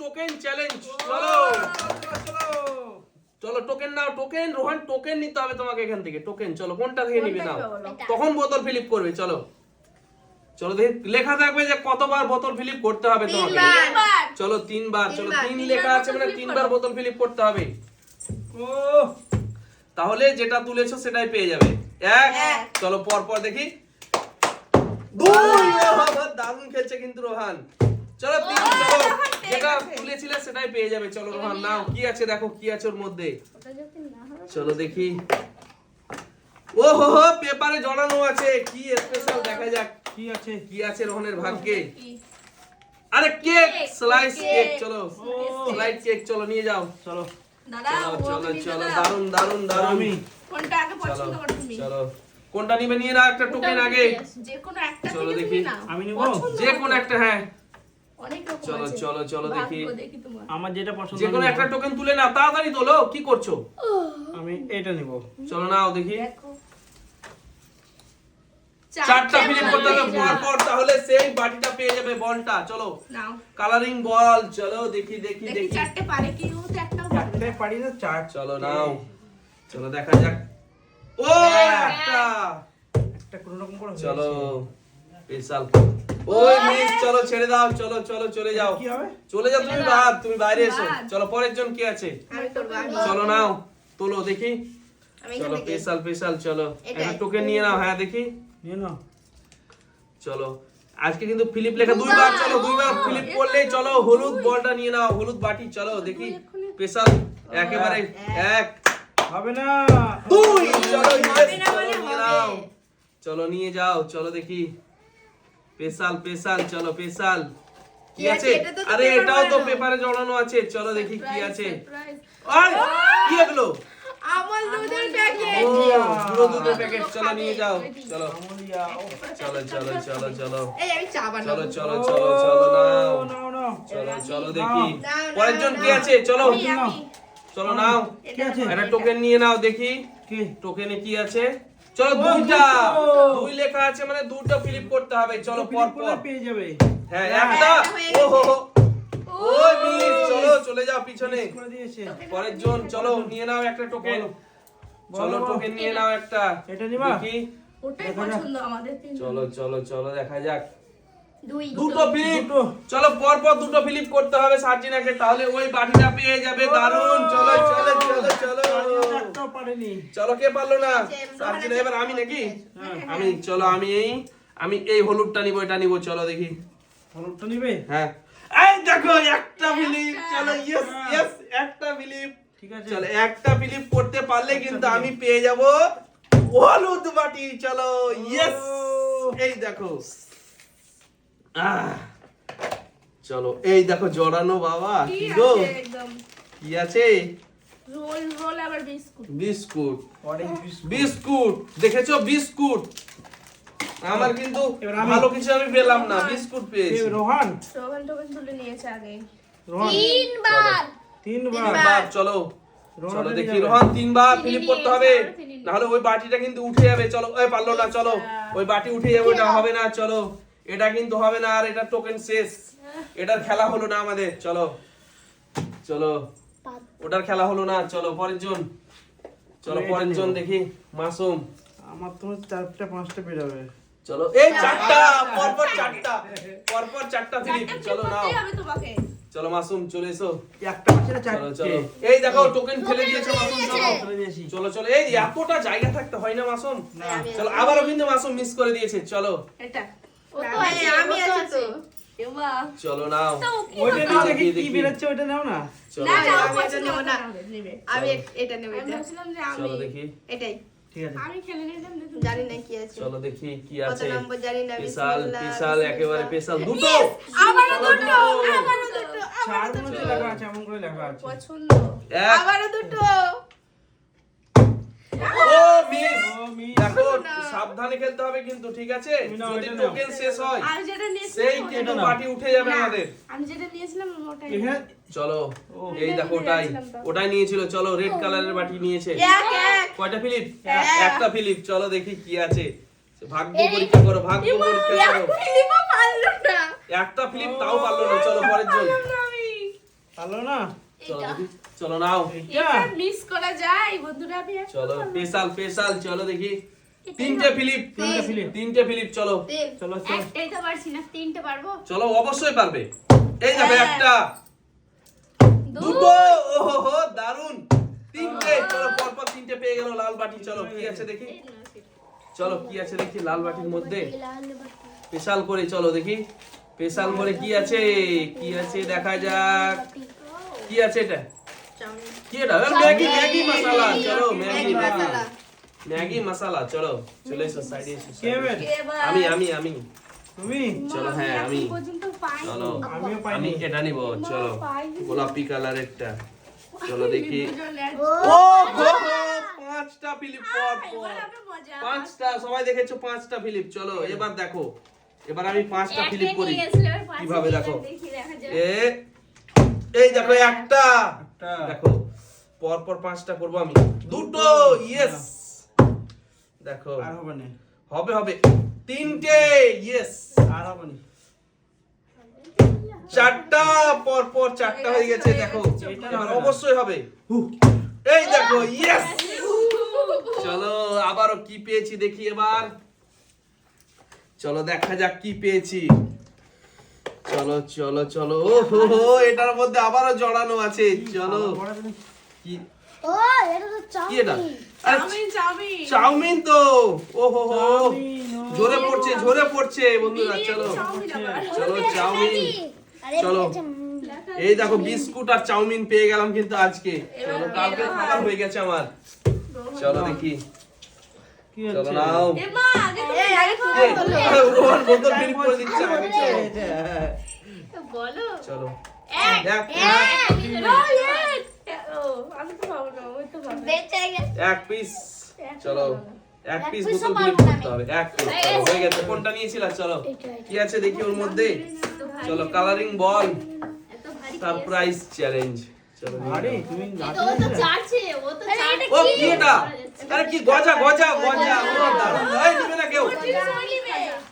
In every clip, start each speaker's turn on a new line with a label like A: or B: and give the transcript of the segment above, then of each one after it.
A: Token challenge. চলো চলো token নাও, token Rohan, token নিতে হবে তোমাকে এখান থেকে। টোকেন চলো, কোনটা থেকে নিবে নাও, তখন বোতল ফিলিপ করবে। চলো চলো দেখি লেখা থাকবে যে কতবার বোতল ফিলিপ করতে হবে তোমাকে। চলো 3 বার। চলো 3 লেখা আছে মানে 3 বার বোতল ফিলিপ করতে হবে। তাহলে যেটা তুলেছো সেটাই পেয়ে যাবে। 1 চলো পর পর দেখি। 2 দারুণ খেলছে কিন্তু রোহান। চলো 3 চলো যেটা তুলেছিলে সেটাই পেয়ে যাবে। চলো রোহান নাও, কি আছে দেখো, কি আছে ওর মধ্যে। চলো দেখি। ও হো হো পেপারে জড়ানো আছে, কি স্পেশাল দেখা যাক কি আছে। কি আছে রোহনের ভাগ্যে? আরে কেক, স্লাইস কেক। চলো স্লাইস কেক চলো নিয়ে যাও। চলো চলো চলো দারুন দারুন দারুন।
B: কোনটা আগে পছন্দ করো তুমি?
A: চলো কোনটা নিবে নিয়ে নাও, একটা টোকেন আগে।
B: যে কোনো একটা
A: চলো
B: থেকে
A: দেখি
B: তুমি নাও।
C: আমি নিব
A: যে কোন একটা। হ্যাঁ
B: অনেক রকম
A: চলো
B: আছে।
A: চলো চলো দেখি।
B: ভাগ্য দেখি তোমার।
C: আমার যেটা পছন্দ
A: যে কোন একটা টোকেন তুলে নাও, তাড়াতাড়ি তোলো। কি করছো?
C: আমি এটা নিব।
A: চলো নাও দেখি।
B: দেখো
A: 4টা ফিলিপ করতে হবে পর পর, তাহলে সেই বাটিটা পেয়ে যাবে, বলটা। চলো
B: নাও
A: কালারিং বল। চলো দেখি দেখি
B: দেখি
A: দেখি।
B: চারটে পারে কি ও তো একটাও পারবে
C: চারটে পারি না, চার।
A: চলো নাও, চলো দেখা যাক। ও একটা
C: একটা কোন রকম করে
A: চলো স্পেশাল। ওই মিস চলো ছেড়ে দাও। চলো চলো চলে যাও,
C: কি হবে?
A: চলে যাও তুমি বাদ, তুমি বাইরে এসো। চলো পরের জন কি আছে?
B: আমি করব আমি
A: চলো নাও তোলো দেখি।
B: আমি
A: চলো
B: এখান থেকে
A: স্পেশাল স্পেশাল। চলো
B: এটাই।
A: একটা টোকেন নিয়ে নাও। হ্যাঁ দেখি।
C: নিয়ে নাও।
A: চলো আজকে কিন্তু ফিলিপ লেখা 2 বার। চলো 2 বার ফিলিপ করলেই চলো হলুদ বলটা নিয়ে নাও, হলুদ বাটি। চলো দেখি স্পেশাল একেবারে 1
C: হবে না।
A: 2 চলো
B: হবে
A: yes,
B: না
A: চলো
B: বলে
A: নিয়ে
B: হবে।
A: নাও। চলো নিয়ে যাও। চলো দেখি স্পেশাল স্পেশাল। চলো স্পেশাল কি আছে?
B: এটা তো
A: আরে
B: পেপার
A: এটাও তো
B: বানানো।
A: পেপারে জড়ানো আছে। চলো দেখি কি আছে।
B: সারপ্রাইজ।
A: আর কি এগুলো?
B: আমল দুধের প্যাকেট
A: ও পুরো দুধের প্যাকেট। চলো নিয়ে যাও। চলো
C: আমলিয়া, ও,
A: চলো চলো চলো চলো
B: এই আমি চা
A: চলো
B: বানাবো
A: চলো চলো চলো নাও।
C: নাও নাও।
A: চলো চলো দেখি
B: নাও,
A: পরের জন কি আছে। চলো
B: আমি
A: চলো নাও,
C: কি আছে?
A: একটা টোকেন নিয়ে নাও দেখি।
C: কি?
A: টোকেনে কি আছে? চলো 2টা 2 লেখা আছে মানে 2টা ফিলিপ করতে হবে। চলো পর পর।
C: পেয়ে যাবে।
A: হ্যাঁ
C: হ্যাঁ,
A: একটা।
B: হয়ে
A: ও হো
B: গেছে।
A: হো ওই মিস চলো চলে যাও পিছনে।
C: করে দিয়েছে।
A: পরের জন চলো নিয়ে নাও একটা টোকেন। চলো
C: বলো।
A: টোকেন নিয়ে নাও একটা।
C: এটা নিবা?
A: দেখি।
B: ওটাই
C: দেখা যাক।
B: পছন্দ আমাদের তিনজন।
A: চলো চলো চলো দেখা যাক।
B: দুই
A: দুটো ফিলিপ।
C: দুটো।
A: চলো পর পর দুটো ফিলিপ করতে হবে সার্জিনাকে, তাহলে ওই বাটিটা পেয়ে যাবে। দারুন। চলো চলো চলো চলো
C: একটাও পারেনি।
A: চলো কে পারলো না? সার্জিনা। এবার আমি নাকি? আমি চলো আমি এই হলুদটা নিব, এটা নিব। চলো দেখি।
C: হলুদটা নিবে?
A: হ্যাঁ এই দেখো একটা ফিলিপ। চলো ইয়েস ইয়েস একটা ফিলিপ।
C: ঠিক আছে।
A: চলো একটা ফিলিপ করতে পারলে কিন্তু আমি পেয়ে যাব হলুদ বাটি। চলো ইয়েস এই দেখো। চলো এই দেখো জড়ানো বাবা।
B: কি
A: কি গো
B: আছে একদম
A: কি আছে?
B: রোল রোল আবার biscuit
A: biscuit
C: orange biscuit.
A: Biscuit দেখেছো বিস্কুট। আমার কিন্তু
C: এবার আমি-
A: ভালো কিছু আমি পেলাম না, বিস্কুট পেয়েছি।
C: রোহান,
B: টোকেন টোকেন তুলে নিয়েছে আগে
C: রোহান
B: তিনবার
C: তিনবার।
A: তিনবার। চলো
C: রোহান
A: চলো
C: হাতে
A: দেখি
C: যাবে।
A: রোহান 3বার
B: তিনি
A: ফিলিপ
B: নিয়ে
A: করতে হবে,
B: এসে আবার তিনি নিয়ে
A: নাহলে ওই বাটিটা কিন্তু উঠে যাবে। চলো এই পারলো না। চলো ওই বাটি উঠে যাবে, ওটা হবে না। চলো এটা কিন্তু হবে না, আর এটা টোকেন শেষ, এটার খেলা হলো না আমাদের। চলো চলো ওটার খেলা হলো না। চলো পরের জন। চলো পরের জন দেখি। মাসুম
C: আমার তো 4টা 5টা বেরোবে।
A: চলো এই 4টা পরপর 4টা পরপর 4টা ফিলিপ। চলো নাও।
B: হবে তোমাকে
A: চলো মাসুম চলে এসো।
C: একটা পাচ্ছে না,
A: চলো
C: 4টে।
A: চলো এই দেখো টোকেন ফেলে দিয়েছে মাসুম। চলো
C: চলে দিয়েছি।
A: চলো চলো এই এতটা জায়গা থাকতে হয় না মাসুম।
C: না।
A: চলো আবারও কিন্তু মাসুম মিস করে দিয়েছে। চলো
B: এটা ও
D: না,
B: তো আছে
D: আমি আছি তো।
B: এবা
A: চলো নাও।
B: তো কি
C: ওইটা
B: হবে?
C: নাও দেখি
A: দেখি।
C: কি বেরোচ্ছে, ওইটা নাও না।
A: চলো
B: না না ও
D: আমি এটা
B: পছন্দ
D: নেব না।
B: নেবে
D: আমি
A: চলো।
D: এটা নেব।
B: আমি
D: এটা
B: ভাবছিলাম যে
A: চলো
B: আমি
A: দেখি।
D: এটাই
C: ঠিক আছে।
B: আমি খেলে নিলাম দেখুন
D: জানি না কি আছে।
A: চলো দেখি কি
D: কত
A: আছে।
D: নম্বর জানি না।
A: বিশাল
D: বিসমিল্লাহ,
A: বিশাল একেবারে
D: বিসমিল্লাহ।
A: বিশাল। দুটো
B: আবারও
A: চলো,
B: দুটো
A: দুটো।
B: আবারও দুটো
C: চার মধ্যে লেখা আছে, এমন করে লেখা আছে।
B: পছন্দ
A: এক।
D: আবারও দুটো।
A: ও মিস।
C: ও, মিস।
A: দেখো সাবধানে খেলতে হবে কিন্তু, ঠিক আছে?
C: তুমি নাও,
A: যদি
C: এটা নাও।
A: টোকেন শেষ হয়
B: আমি যেটা নিয়েছিলাম
A: সেই
B: ওটা
A: কিন্তু
B: নাও।
A: বাটি উঠে যাবে
B: না,
A: আমাদের।
B: আমি যেটা নিয়েছিলাম ওটাই
C: এখানে
A: চলো
C: ও,
A: এই দেখো ওটাই ওটাই নিয়েছিল। চলো রেড কালারের বাটি নিয়েছে।
D: এক এক।
A: কয়টা ফিলিপ? একটা ফিলিপ। চলো দেখি কি আছে। ভাগ্য পরীক্ষা করো, ভাগ্য পরীক্ষা করো।
D: ফিলিপও পারলো না।
A: একটা ফিলিপ তাও পারলো না। চলো পরের জন।
B: পারলাম না আমি
C: পারলো না
A: চলো দেখি, চলো নাও,
C: এইটা
B: এটা মিস করা যায় বন্ধুরা, আমি এখন
A: চলো
B: পারবো।
A: স্পেশাল স্পেশাল, চলো দেখি, তিনটে ফিলিপ,
C: তিনটে ফিলিপ।
A: তিনটে ফিলিপ, চলো
C: চলো চলো
B: একটাই তো পারছি না, তিনটে পারবো।
A: চলো, অবশ্যই পারবে। এই দেখো
B: হ্যাঁ।
A: একটা, দুটো, ওহো দারুন, তিনটে, চলো পরপর তিনটে পেয়ে গেল লাল বাটি। চলো কি আছে দেখি, চলো কি আছে দেখি লাল বাটির মধ্যে, স্পেশাল করে চলো দেখি, স্পেশাল করে কি আছে, কি আছে দেখা যাক, কি আছে এটা, কি এটা, ম্যাগি, ম্যাগি মশলা, চলো ম্যাগি, ম্যাগি মশলা, চলো চলে এসো সাইডে এসো,
C: কে এবার?
A: আমি আমি আমি
C: তুমি
A: চলো, হ্যাঁ আমি,
B: এখন পর্যন্ত পাইনি।
A: চলো
C: আমিও
A: আমি
C: পাইনি
A: এটা নিব, চলো গোলাপি কালারেরটা, চলো দেখি,
B: চলে আসো।
A: ও হো হো, পাঁচটা ফিলিপ পর পর,
B: এবার হবে মজা।
A: পাঁচটা, সবাই দেখেছো পাঁচটা ফিলিপ, চলো এবার দেখো, এবার আমি পাঁচটা ফিলিপ
B: একটা
A: করি,
B: নিয়ে গেছিল, এবার পাঁচটা
A: কিভাবে
B: নিয়ে
A: দেখো,
B: দেখি, দেখা যাক।
A: এই দেখো একটা,
C: একটা
A: দেখো পর পর পাঁচটা করবো আমি, দুটো, ইয়েস, দেখো
C: আর হবে না
A: হবে হবে, তিনটে, ইয়েস,
C: আর হবে না
A: চারটা, পর পর চারটা হয়ে গেছে, দেখো
C: এইটা
A: এবার
C: হবে না।
A: অবশ্যই হবে, এই দেখো, ইয়েস, চলো আবারও কি পেয়েছি দেখি এবার, চলো দেখা যাক কি পেয়েছি, চলো চলো চলো, ও হো হো, এটার মধ্যে আবারও জড়ানো আছে, চলো কি,
D: ও এটা তো
A: কি এটা, আরে
B: চাউমিন, চাউমিন।
A: চাউমিন তো, ও হো হো,
C: চাউমিন, ও।
A: ঝরে পড়ছে ঝরে পড়ছে বন্ধুরা, চলো
B: চাউমিন আবার।
A: চলো চাউমিন,
D: আরে
A: চলো।
D: লেখা
A: এই দেখো বিস্কুট আর চাউমিন পেয়ে গেলাম কিন্তু আজকে, চলো কালকে খাবার হয়ে গেছে আমার, চলো দেখি,
C: কি
A: চলো
C: হচ্ছে
A: নাও,
B: এমা, আগে তো
A: এই, আরে রোহন বোতল ফিলিপ করে দিচ্ছে আমাকে, চলো।
B: তো বলো।
A: চলো
B: এক,
A: এক,
B: ও, এক। ও, আমি তো পাবো না, ওই তো পাবে।
D: বেঁচে গেছে
A: এক পিস, চলো এক পিস
D: piece ও
A: বোতল ফিলিপ
D: পারবো না
A: করতে হবে, এক পিস, চলো হয়ে গেছে, কোনটা নিয়েছিলা, চলো কি আছে দেখি ওর মধ্যে, চলো কালারিং বল,
B: এত ভারী
A: সারপ্রাইজ চ্যালেঞ্জ, চলো নিয়ে
C: আরে
A: নাও।
C: তুমি
B: ও তো চাটছে, ও তো চাটছে।
A: ও কি এটা, আরে কি গজা গজা গজা, ও দারুণ, এই দিবে না কেউ,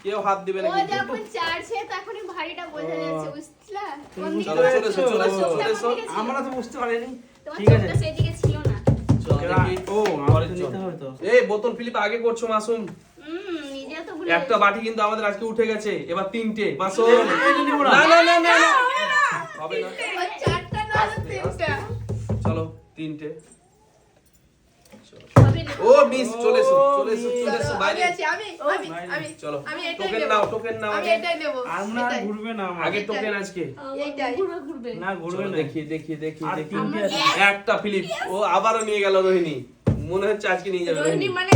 A: কেউ হাত দিবে না
B: ও
A: কিন্তু,
B: যখন চাটছে তখনই ভারীটা বোঝা যাচ্ছে, বুঝলা? কোন দিকে
A: চলো চলে এসো চলে এসো চলে এসো,
C: আমরা তো বুঝতে পারিনি
B: তোমার
C: ঠিক আছে
B: চোখটা সেদিকে ছিল না।
A: চলো দেখি,
C: ও আমাদের নিতে হবে তো
A: এই বোতল ফিলিপ আগে করছো মাসুম,
B: নিজে তো ভুলে
A: একটা বাটি কিন্তু আমাদের আজকে উঠে গেছে, এবার তিনটে মাসুম,
C: এটা নিবো না।
A: না না না না না, হবে না,
B: ওই চারটা না হলে তিনটা।
A: চলো তিনটে,
B: হবে না।
A: ও মিস, চলে এসো চলে এসো চলে এসো বাইরে, চলো টোকেন নাও টোকেন নাও আগে,
C: আর মনে হয় ঘুরবে না আমার
A: আগে টোকেন আজকে,
B: ঘুরে ঘুরবে।
C: না ঘুরবে
A: চলো
C: না
A: দেখি দেখি দেখি
C: আর
A: দেখি,
C: তিনটে আছে
A: একটা ফিলিপ, ও আবারও নিয়ে গেল রোহিণী, মনে হচ্ছে আজকে নিয়ে যাবে রোহিণী,
B: মানে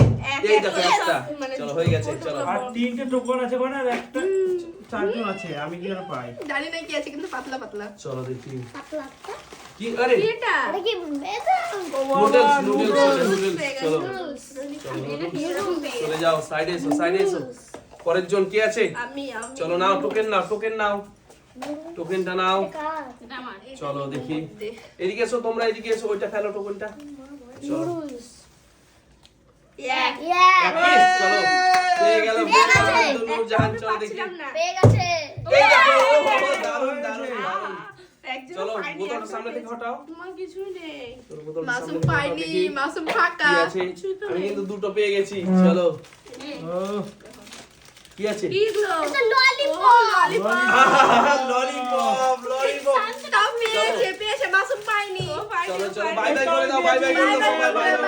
A: এই দেখো একটা, চলো হয়ে গেছে, চলো
C: আর তিনটে টোকন আছে কোন আর একটা চারজন আছে আমি কি করে পাই
E: জানি না কি আছে কিন্তু পাতলা পাতলা
A: চলো দেখি
D: পাতলা একটা
A: কি, আরে
B: এটা
D: এটা কি এটা
A: নুডলস নুডলস নুডলস, চলো
D: নুডলস
A: চলে যাও সাইডে এসো সাইডে এসো, পরের জন কি আছে,
E: আমি
A: চলো নাও টোকেন নাও টোকেন নাও, টোকেনটা নাও,
D: কার
B: এটা আমার।
A: চলো দেখি, এদিকে এসো তোমরা, এদিকে এসো, ওইটা ফেলো টোকেনটা, চলো
D: নুডলস
E: এক
D: ইয়া
A: এক পিস, চলো পেয়ে গেল নূরজাহান, চলো দেখি,
B: পাচ্ছিলাম না।
D: পেয়ে গেছে
A: এই দেখো, ও হো হো, দারুণ দারুণ দারুণ,
E: একজন
A: চলো
E: পাইনি,
A: বোতলটা
E: একজন
A: সামনে থেকে হটাও,
B: তোমার কিছু নেই।
A: চলো বোতলটা
E: মাসুম
A: সামনে থেকে হটাও,
E: পাইনি
A: দেখি
E: মাসুম ফাঁকা
A: কি আছে, আমি কিন্তু দুটো পেয়ে গেছি, চলো
C: ও
A: কি আছে,
B: এগুলো।
D: এটা ললিপপ
A: ললিপপ ললিপপ,
E: তাও পেয়েছে পেয়েছে মাসুম পাইনি
A: চলো চলো বাই বাই করে দাও, বাই বাই করে দাও সবাই, বাই বাই